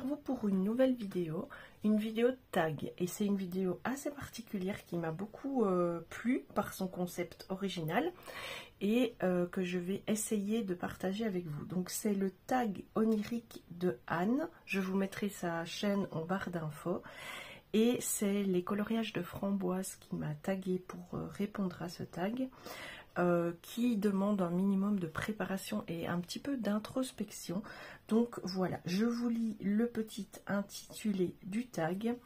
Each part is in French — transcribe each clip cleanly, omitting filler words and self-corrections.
vers vous pour une nouvelle vidéo, une vidéo tag. Et c'est une vidéo assez particulière qui m'a beaucoup plu par son concept original et que je vais essayer de partager avec vous. Donc c'est le tag onirique de Anne. Je vous mettrai sa chaîne en barre d'infos. Et c'est les coloriages de Framboise qui m'a tagué pour répondre à ce tag. Qui demande un minimum de préparation et un petit peu d'introspection. Donc voilà, je vous lis le petit intitulé du tag.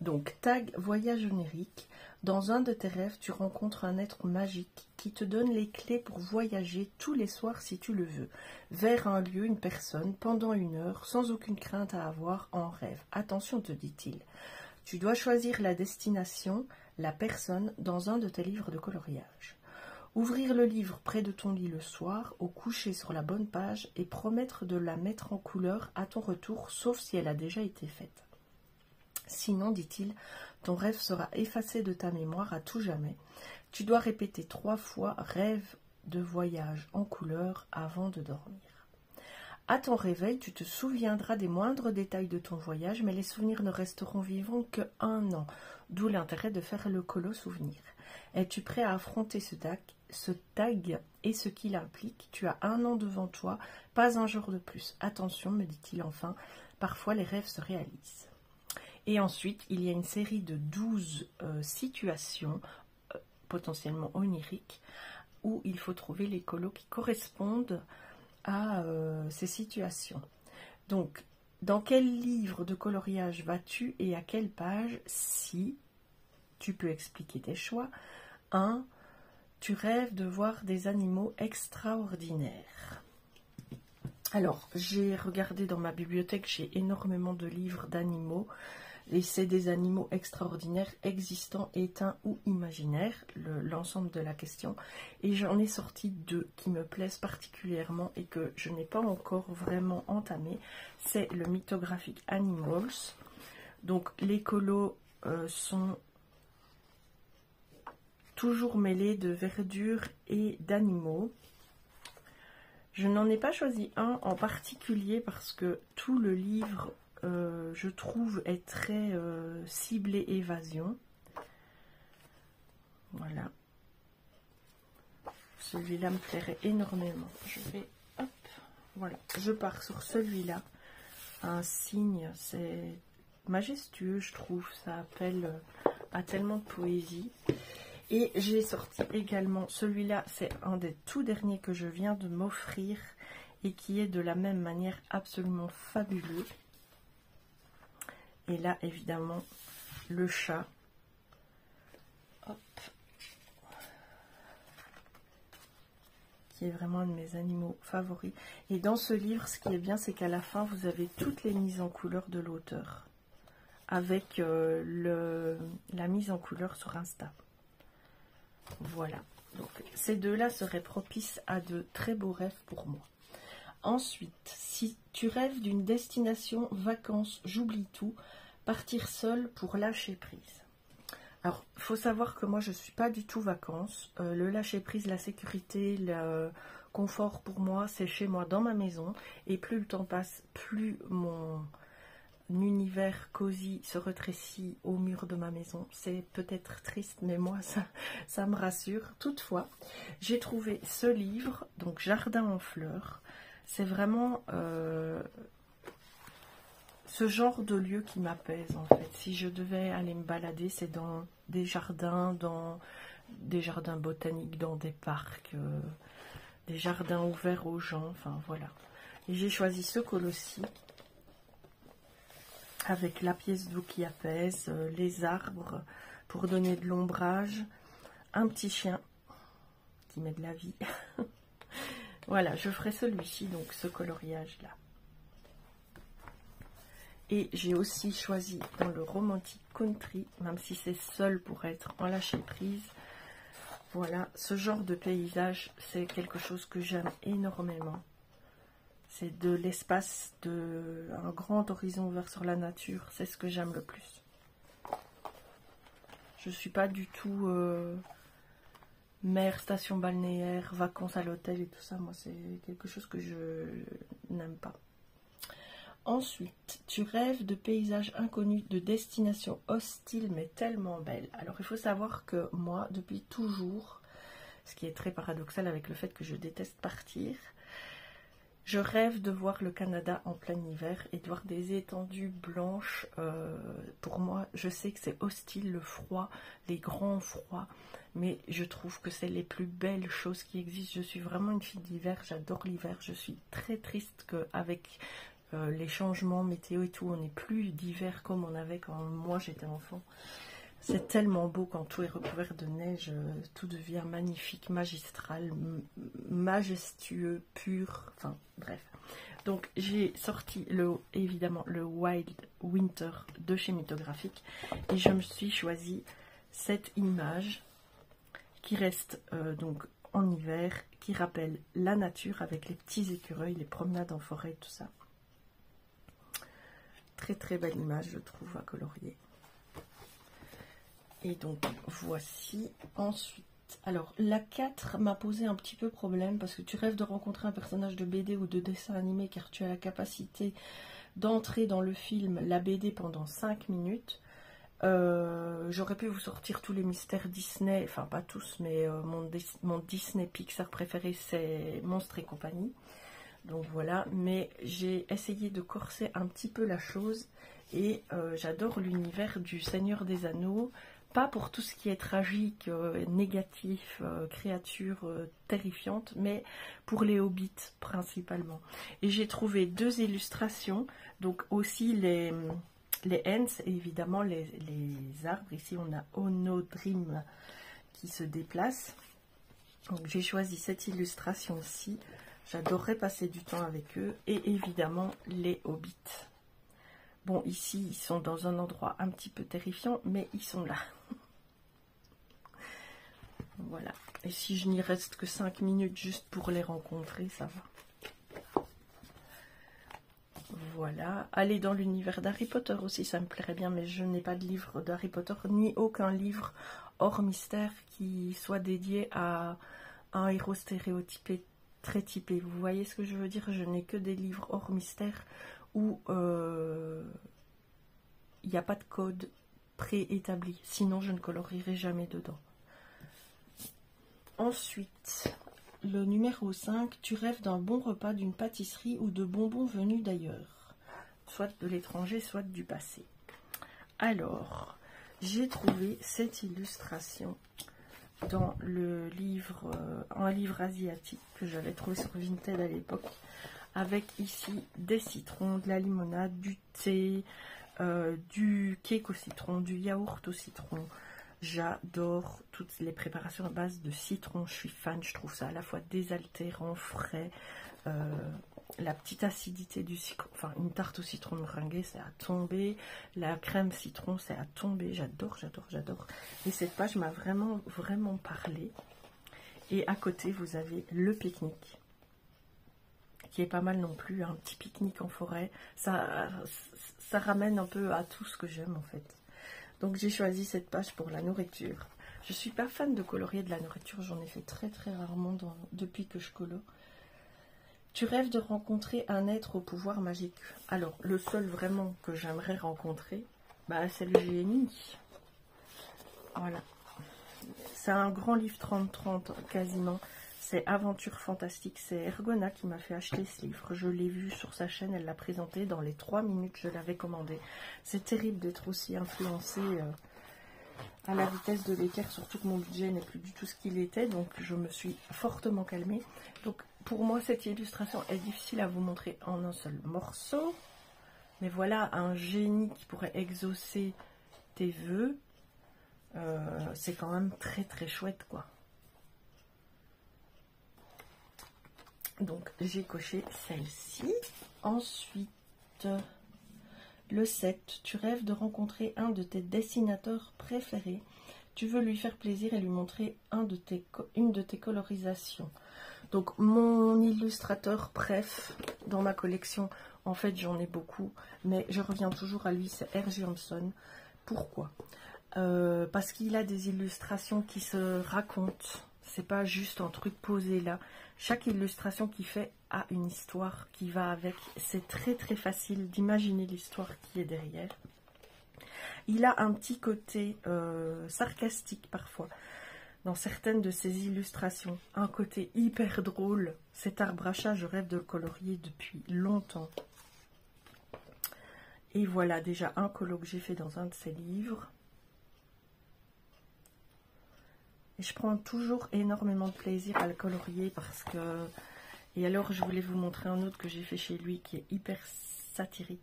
Donc tag voyage onirique. Dans un de tes rêves, tu rencontres un être magique qui te donne les clés pour voyager tous les soirs si tu le veux, vers un lieu, une personne, pendant 1 heure, sans aucune crainte à avoir en rêve. Attention, te dit-il. Tu dois choisir la destination, la personne, dans un de tes livres de coloriage. Ouvrir le livre près de ton lit le soir, au coucher sur la bonne page, et promettre de la mettre en couleur à ton retour, sauf si elle a déjà été faite. Sinon, dit-il, ton rêve sera effacé de ta mémoire à tout jamais. Tu dois répéter 3 fois « rêve de voyage en couleur » avant de dormir. À ton réveil, tu te souviendras des moindres détails de ton voyage, mais les souvenirs ne resteront vivants que 1 an, d'où l'intérêt de faire le colo souvenir. Es-tu prêt à affronter ce tag et ce qu'il implique? Tu as 1 an devant toi, pas un jour de plus. Attention, me dit-il enfin, parfois les rêves se réalisent. Et ensuite, il y a une série de 12 situations, potentiellement oniriques, où il faut trouver les colos qui correspondent à ces situations. Donc, dans quel livre de coloriage vas-tu et à quelle page? Si tu peux expliquer tes choix. 1. Tu rêves de voir des animaux extraordinaires. Alors, j'ai regardé dans ma bibliothèque, j'ai énormément de livres d'animaux. Et c'est des animaux extraordinaires, existants, éteints ou imaginaires, l'ensemble de la question. Et j'en ai sorti 2 qui me plaisent particulièrement et que je n'ai pas encore vraiment entamé. C'est le mythographique Animals. Donc les colos sont toujours mêlés de verdure et d'animaux. Je n'en ai pas choisi un en particulier parce que tout le livre, je trouve, est très ciblé évasion. Voilà. Celui-là me plairait énormément. Je vais, hop, voilà. Je pars sur celui-là. Un cygne, c'est majestueux, je trouve. Ça appelle à tellement de poésie. Et j'ai sorti également, celui-là, c'est un des tout derniers que je viens de m'offrir et qui est de la même manière absolument fabuleux. Et là, évidemment, le chat. Hop. Qui est vraiment un de mes animaux favoris. Et dans ce livre, ce qui est bien, c'est qu'à la fin, vous avez toutes les mises en couleur de l'auteur. Avec la mise en couleur sur Insta. Voilà. Donc, ces 2-là seraient propices à de très beaux rêves pour moi. Ensuite, si tu rêves d'une destination vacances, j'oublie tout, partir seul pour lâcher prise. Alors, il faut savoir que moi, je ne suis pas du tout vacances. Le lâcher prise, la sécurité, le confort pour moi, c'est chez moi, dans ma maison. Et plus le temps passe, plus mon univers cosy se rétrécit au mur de ma maison. C'est peut-être triste, mais moi, ça me rassure. Toutefois, j'ai trouvé ce livre, donc Jardin en fleurs. C'est vraiment ce genre de lieu qui m'apaise, en fait. Si je devais aller me balader, c'est dans des jardins botaniques, dans des parcs, des jardins ouverts aux gens, enfin voilà. Et j'ai choisi ce colo-ci, avec la pièce d'eau qui apaise, les arbres pour donner de l'ombrage, un petit chien qui met de la vie. Voilà, je ferai celui-ci, donc ce coloriage-là. Et j'ai aussi choisi dans le romantique country, même si c'est seul pour être en lâcher prise. Voilà, ce genre de paysage, c'est quelque chose que j'aime énormément. C'est de l'espace, un grand horizon ouvert sur la nature. C'est ce que j'aime le plus. Je ne suis pas du tout mer, station balnéaire, vacances à l'hôtel et tout ça. Moi, c'est quelque chose que je n'aime pas. Ensuite, tu rêves de paysages inconnus, de destinations hostiles mais tellement belles. Alors il faut savoir que moi, depuis toujours, ce qui est très paradoxal avec le fait que je déteste partir, je rêve de voir le Canada en plein hiver et de voir des étendues blanches. Pour moi, je sais que c'est hostile, le froid, les grands froids, mais je trouve que c'est les plus belles choses qui existent. Je suis vraiment une fille d'hiver, j'adore l'hiver. Je suis très triste qu'avec les changements météo et tout, on n'est plus d'hiver comme on avait quand moi j'étais enfant. C'est tellement beau quand tout est recouvert de neige, tout devient magnifique, magistral, majestueux, pur, enfin bref. Donc j'ai sorti évidemment le Wild Winter de chez Mythographique et je me suis choisi cette image qui reste donc en hiver, qui rappelle la nature avec les petits écureuils, les promenades en forêt, tout ça. Très très belle image je trouve à colorier. Et donc voici. Ensuite, alors la 4 m'a posé un petit peu problème parce que tu rêves de rencontrer un personnage de BD ou de dessin animé car tu as la capacité d'entrer dans le film, la BD pendant 5 minutes. J'aurais pu vous sortir tous les mystères Disney, enfin pas tous, mais mon Disney Pixar préféré c'est Monstres et compagnie. Donc voilà, mais j'ai essayé de corser un petit peu la chose et j'adore l'univers du Seigneur des Anneaux. Pas pour tout ce qui est tragique, négatif, créatures terrifiantes, mais pour les hobbits principalement. Et j'ai trouvé 2 illustrations, donc aussi les Ents et évidemment les arbres. Ici on a Onodrim qui se déplace. Donc j'ai choisi cette illustration-ci. J'adorerais passer du temps avec eux. Et évidemment les hobbits. Bon, ici, ils sont dans un endroit un petit peu terrifiant, mais ils sont là. Voilà. Et si je n'y reste que 5 minutes juste pour les rencontrer, ça va. Voilà. Aller dans l'univers d'Harry Potter aussi, ça me plairait bien, mais je n'ai pas de livre d'Harry Potter, ni aucun livre hors mystère qui soit dédié à un héros stéréotypé, très typé. Vous voyez ce que je veux dire? Je n'ai que des livres hors mystère où il n'y a pas de code préétabli, sinon je ne colorierai jamais dedans. Ensuite, le numéro 5, tu rêves d'un bon repas, d'une pâtisserie ou de bonbons venus d'ailleurs, soit de l'étranger, soit du passé. Alors, j'ai trouvé cette illustration dans le livre, un livre asiatique que j'avais trouvé sur Vinted à l'époque, avec ici des citrons, de la limonade, du thé, du cake au citron, du yaourt au citron. J'adore toutes les préparations à base de citron, je suis fan, je trouve ça à la fois désaltérant, frais, la petite acidité du citron, enfin une tarte au citron meringuée, c'est à tomber, la crème citron, c'est à tomber, j'adore, j'adore, j'adore. Et cette page m'a vraiment, vraiment parlé. Et à côté, vous avez le pique-nique, qui est pas mal non plus, un petit pique-nique en forêt, ça ramène un peu à tout ce que j'aime en fait. Donc j'ai choisi cette page pour la nourriture. Je suis pas fan de colorier de la nourriture, j'en ai fait très très rarement depuis que je colore. Tu rêves de rencontrer un être au pouvoir magique. Alors le seul vraiment que j'aimerais rencontrer, bah, c'est le génie. Voilà. C'est un grand livre 30-30 quasiment. C'est aventure fantastique. C'est Ergona qui m'a fait acheter ce livre. Je l'ai vu sur sa chaîne, elle l'a présenté. Dans les 3 minutes, je l'avais commandé. C'est terrible d'être aussi influencé à la vitesse de l'éclair, surtout que mon budget n'est plus du tout ce qu'il était. Donc, je me suis fortement calmée. Donc, pour moi, cette illustration est difficile à vous montrer en un seul morceau. Mais voilà, un génie qui pourrait exaucer tes vœux. C'est quand même très très chouette, quoi. Donc j'ai coché celle-ci. Ensuite, le 7, tu rêves de rencontrer un de tes dessinateurs préférés. Tu veux lui faire plaisir et lui montrer une de tes colorisations. Donc mon illustrateur préf dans ma collection, en fait j'en ai beaucoup, mais je reviens toujours à lui, c'est R.J. Hampson. Pourquoi? Parce qu'il a des illustrations qui se racontent. C'est pas juste un truc posé là. Chaque illustration qu'il fait a une histoire qui va avec. C'est très très facile d'imaginer l'histoire qui est derrière. Il a un petit côté sarcastique parfois dans certaines de ses illustrations. Un côté hyper drôle. Cet arbre à chat, je rêve de le colorier depuis longtemps. Et voilà déjà un colo que j'ai fait dans un de ses livres. Et je prends toujours énormément de plaisir à le colorier parce que... Et alors je voulais vous montrer un autre que j'ai fait chez lui qui est hyper satirique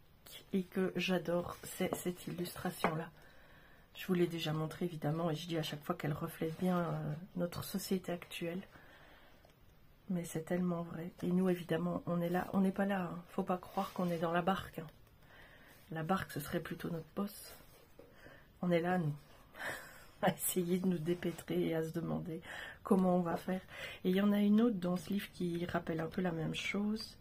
et que j'adore, c'est cette illustration-là. Je vous l'ai déjà montré évidemment et je dis à chaque fois qu'elle reflète bien notre société actuelle. Mais c'est tellement vrai. Et nous évidemment, on est là, on n'est pas là. Hein. Faut pas croire qu'on est dans la barque. Hein. La barque, ce serait plutôt notre boss. On est là, nous, à essayer de nous dépêtrer et à se demander comment on va faire. Et il y en a une autre dans ce livre qui rappelle un peu la même chose.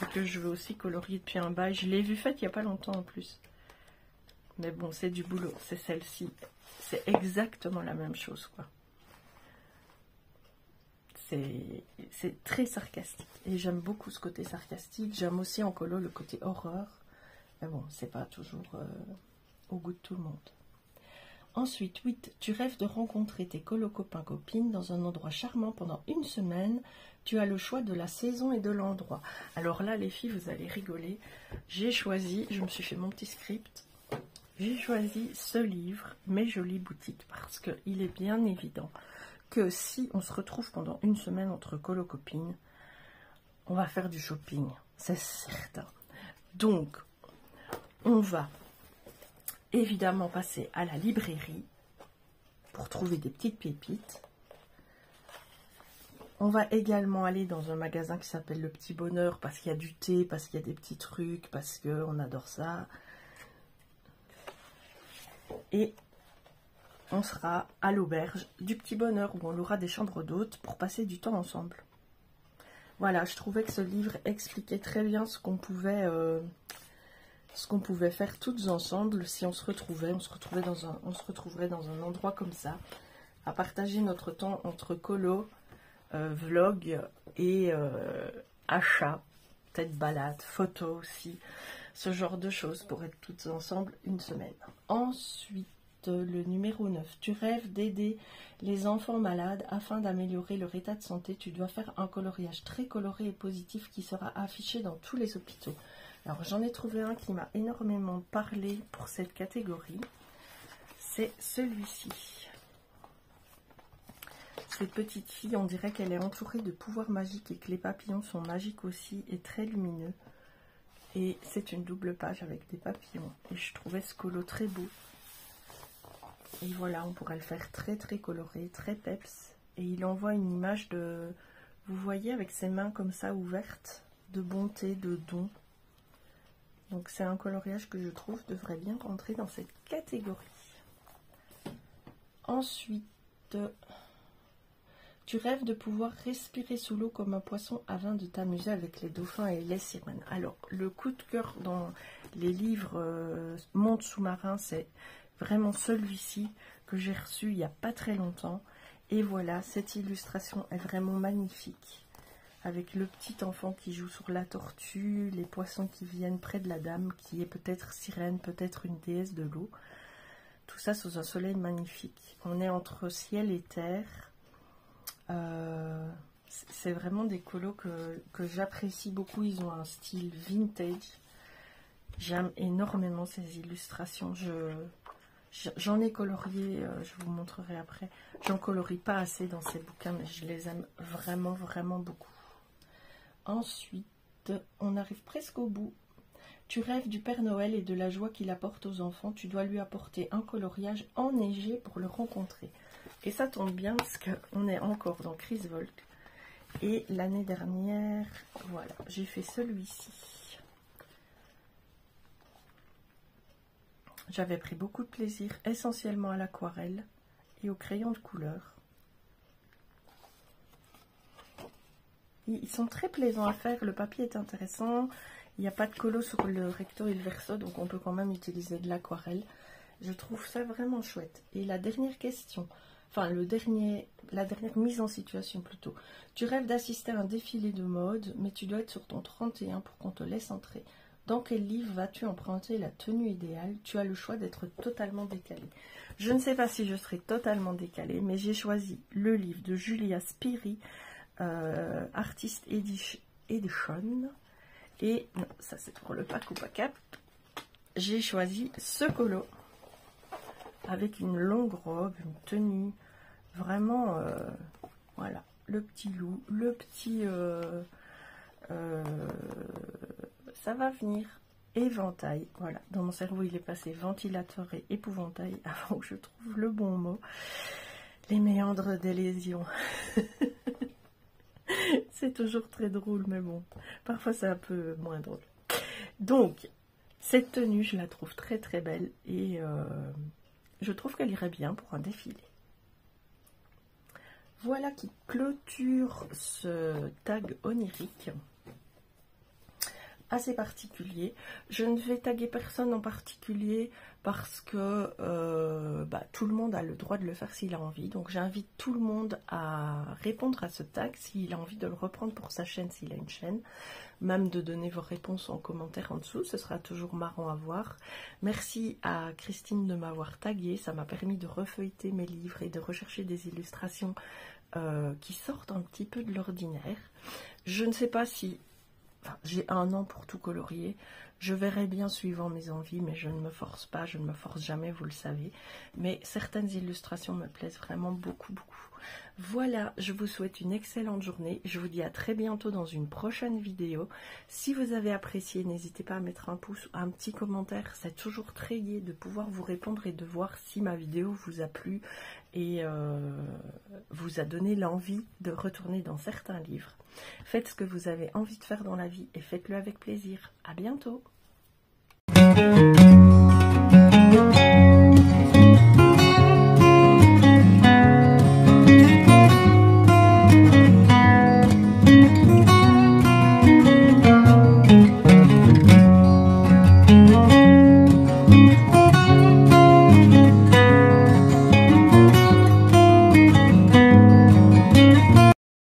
Et que je veux aussi colorier depuis un bail. Je l'ai vue faite il n'y a pas longtemps en plus. Mais bon, c'est du boulot. C'est celle-ci. C'est exactement la même chose, quoi. C'est très sarcastique. Et j'aime beaucoup ce côté sarcastique. J'aime aussi en colo le côté horreur. Mais bon, c'est pas toujours au goût de tout le monde. Ensuite, 8. Tu rêves de rencontrer tes colo-copains-copines dans un endroit charmant pendant une semaine. Tu as le choix de la saison et de l'endroit. Alors là, les filles, vous allez rigoler. J'ai choisi, je me suis fait mon petit script. J'ai choisi ce livre, Mes jolies boutiques, parce qu'il est bien évident que si on se retrouve pendant une semaine entre colo-copines, on va faire du shopping, c'est certain. Donc, on va évidemment passer à la librairie pour trouver des petites pépites. On va également aller dans un magasin qui s'appelle Le Petit Bonheur parce qu'il y a du thé, parce qu'il y a des petits trucs, parce qu'on adore ça. Et on sera à l'auberge du Petit Bonheur où on aura des chambres d'hôtes pour passer du temps ensemble. Voilà, je trouvais que ce livre expliquait très bien ce qu'on pouvait faire toutes ensemble si on se retrouvait. On se retrouverait dans un endroit comme ça, à partager notre temps entre colo, vlog et achat, peut-être balade, photo aussi, ce genre de choses pour être toutes ensemble une semaine. Ensuite, le numéro 9, tu rêves d'aider les enfants malades afin d'améliorer leur état de santé. Tu dois faire un coloriage très coloré et positif qui sera affiché dans tous les hôpitaux. Alors j'en ai trouvé un qui m'a énormément parlé pour cette catégorie. C'est celui-ci. Cette petite fille, on dirait qu'elle est entourée de pouvoirs magiques et que les papillons sont magiques aussi et très lumineux. Et c'est une double page avec des papillons. Et je trouvais ce colo très beau. Et voilà, on pourrait le faire très très coloré, très peps. Et il envoie une image de, vous voyez, avec ses mains comme ça ouvertes, de bonté, de don. Donc c'est un coloriage que je trouve devrait bien rentrer dans cette catégorie. Ensuite, tu rêves de pouvoir respirer sous l'eau comme un poisson afin de t'amuser avec les dauphins et les sirènes. Alors, le coup de cœur dans les livres Monde sous-marin, c'est vraiment celui-ci que j'ai reçu il n'y a pas très longtemps. Et voilà, cette illustration est vraiment magnifique. Avec le petit enfant qui joue sur la tortue, les poissons qui viennent près de la dame, qui est peut-être sirène, peut-être une déesse de l'eau. Tout ça sous un soleil magnifique. On est entre ciel et terre. C'est vraiment des colos que j'apprécie beaucoup. Ils ont un style vintage. J'aime énormément ces illustrations. J'en ai colorié, je vous montrerai après. J'en colorie pas assez dans ces bouquins, mais je les aime vraiment, vraiment beaucoup. Ensuite, on arrive presque au bout. Tu rêves du Père Noël et de la joie qu'il apporte aux enfants. Tu dois lui apporter un coloriage enneigé pour le rencontrer. Et ça tombe bien parce qu'on est encore dans Chris Volk. Et l'année dernière, voilà, j'ai fait celui-ci. J'avais pris beaucoup de plaisir, essentiellement à l'aquarelle et au crayon de couleur. Ils sont très plaisants à faire, le papier est intéressant. Il n'y a pas de colo sur le recto et le verso, donc on peut quand même utiliser de l'aquarelle. Je trouve ça vraiment chouette. Et la dernière question, enfin la dernière mise en situation plutôt. Tu rêves d'assister à un défilé de mode, mais tu dois être sur ton 31 pour qu'on te laisse entrer. Dans quel livre vas-tu emprunter la tenue idéale? Tu as le choix d'être totalement décalé. Je ne sais pas si je serai totalement décalée, mais j'ai choisi le livre de Julia Spiri, Artist Edition. Et non, ça c'est pour le pack ou pas cap. J'ai choisi ce colo avec une longue robe, une tenue, vraiment, voilà, le petit loup, le petit, ça va venir, éventail, voilà, dans mon cerveau il est passé ventilateur et épouvantail avant que je trouve le bon mot, les méandres des lésions. C'est toujours très drôle, mais bon, parfois c'est un peu moins drôle. Donc, cette tenue, je la trouve très très belle et je trouve qu'elle irait bien pour un défilé. Voilà qui clôture ce tag onirique assez particulier. Je ne vais taguer personne en particulier parce que tout le monde a le droit de le faire s'il a envie. Donc j'invite tout le monde à répondre à ce tag s'il a envie de le reprendre pour sa chaîne, s'il a une chaîne. Même de donner vos réponses en commentaire en dessous, ce sera toujours marrant à voir. Merci à Christine de m'avoir tagué, ça m'a permis de refeuilleter mes livres et de rechercher des illustrations qui sortent un petit peu de l'ordinaire. Je ne sais pas si... Enfin, j'ai 1 an pour tout colorier, je verrai bien suivant mes envies, mais je ne me force pas, je ne me force jamais, vous le savez. Mais certaines illustrations me plaisent vraiment beaucoup, beaucoup. Voilà, je vous souhaite une excellente journée. Je vous dis à très bientôt dans une prochaine vidéo. Si vous avez apprécié, n'hésitez pas à mettre un pouce, un petit commentaire. C'est toujours très gai de pouvoir vous répondre et de voir si ma vidéo vous a plu et vous a donné l'envie de retourner dans certains livres. Faites ce que vous avez envie de faire dans la vie et faites-le avec plaisir. À bientôt.